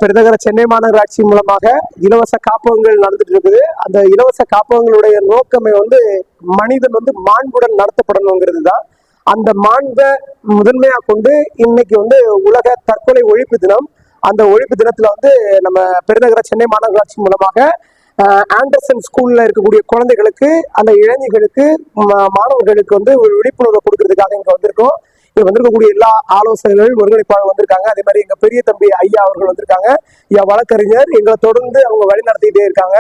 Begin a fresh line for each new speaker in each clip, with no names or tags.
பெருநகர சென்னை மாநகராட்சி மூலமாக இலவச காப்பகங்கள் நடந்துட்டு இருக்குது. அந்த இலவச காப்பகங்களுடைய நோக்கமே மனிதன் மாண்புடன் நடத்தப்படணுங்கிறது தான். அந்த மாண்பை முதன்மையா கொண்டு இன்னைக்கு உலக தற்கொலை ஒழிப்பு தினம். அந்த ஒழிப்பு தினத்துல நம்ம பெருநகர சென்னை மாநகராட்சி மூலமாக ஆண்டர்சன் ஸ்கூல்ல இருக்கக்கூடிய குழந்தைகளுக்கு, அந்த இளைஞர்களுக்கு, மாணவர்களுக்கு ஒரு விழிப்புணர்வு கொடுக்கறதுக்காக இங்க வந்திருக்கோம். இங்க வந்திருக்கக்கூடிய எல்லா ஆலோசகர்கள் ஒருங்கிணைப்பாக வந்திருக்காங்க. அதே மாதிரி எங்க பெரிய தம்பி ஐயா அவர்கள் வந்திருக்காங்க. ஐயா வழக்கறிஞர் எங்களை தொடர்ந்து அவங்க வழி நடத்திக்கிட்டே இருக்காங்க.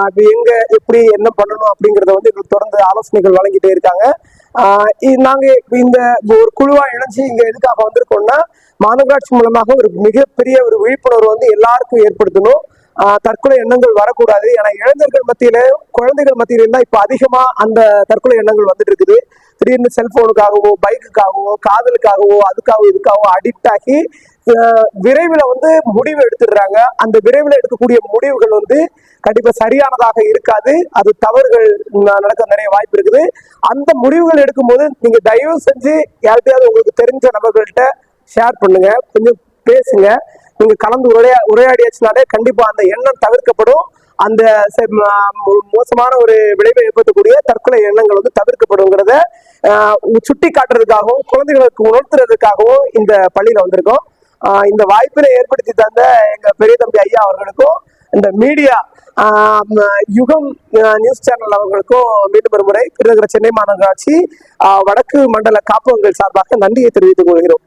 அது எங்க எப்படி என்ன பண்ணணும் அப்படிங்கறத எங்களுக்கு தொடர்ந்து ஆலோசனைகள் வழங்கிட்டே இருக்காங்க. நாங்க இந்த ஒரு குழுவா இணைஞ்சு இங்க எதுக்காக வந்திருக்கோம்னா, மாநகராட்சி மூலமாக ஒரு மிகப்பெரிய ஒரு விழிப்புணர்வு எல்லாருக்கும் ஏற்படுத்தணும். தற்கொலை எண்ணங்கள் வரக்கூடாது. ஏன்னா இளைஞர்கள் மத்தியில, குழந்தைகள் மத்தியில தான் இப்ப அதிகமா அந்த தற்கொலை எண்ணங்கள் வந்துட்டு இருக்குது. திடீர்னு செல்போனுக்காகவோ, பைக்குக்காகவோ, காதலுக்காகவோ, அதுக்காகவோ இதுக்காகவோ அடிக்ட் ஆகி விரைவில் முடிவு எடுத்துடுறாங்க. அந்த விரைவில் எடுக்கக்கூடிய முடிவுகள் கண்டிப்பா சரியானதாக இருக்காது. அது தவறுகள் நடக்க நிறைய வாய்ப்பு இருக்குது. அந்த முடிவுகள் எடுக்கும்போது நீங்க தயவு செஞ்சு யார்கிட்டயாவது உங்களுக்கு தெரிஞ்ச நபர்கள்ட்ட ஷேர் பண்ணுங்க, கொஞ்சம் பேசுங்க. நீங்க கலந்து உரையாடியாச்சுனாலே கண்டிப்பா அந்த எண்ணம் தவிர்க்கப்படும். அந்த மோசமான ஒரு விளைவை ஏற்படுத்தக்கூடிய தற்கொலை எண்ணங்கள் தவிர்க்கப்படுங்கிறத சுட்டி காட்டுறதுக்காகவும் குழந்தைகளுக்கு உணர்த்துறதுக்காகவும் இந்த பள்ளியில வந்திருக்கோம். இந்த வாய்ப்பினை ஏற்படுத்தி தந்த எங்க பெரிய தம்பி ஐயா அவர்களுக்கும், இந்த மீடியா யுகம் நியூஸ் சேனல் அவர்களுக்கும் மீண்டும் ஒரு முறை பெருநகர சென்னை மாநகராட்சி வடக்கு மண்டல காப்பகங்கள் சார்பாக நன்றியை தெரிவித்துக் கொள்கிறோம்.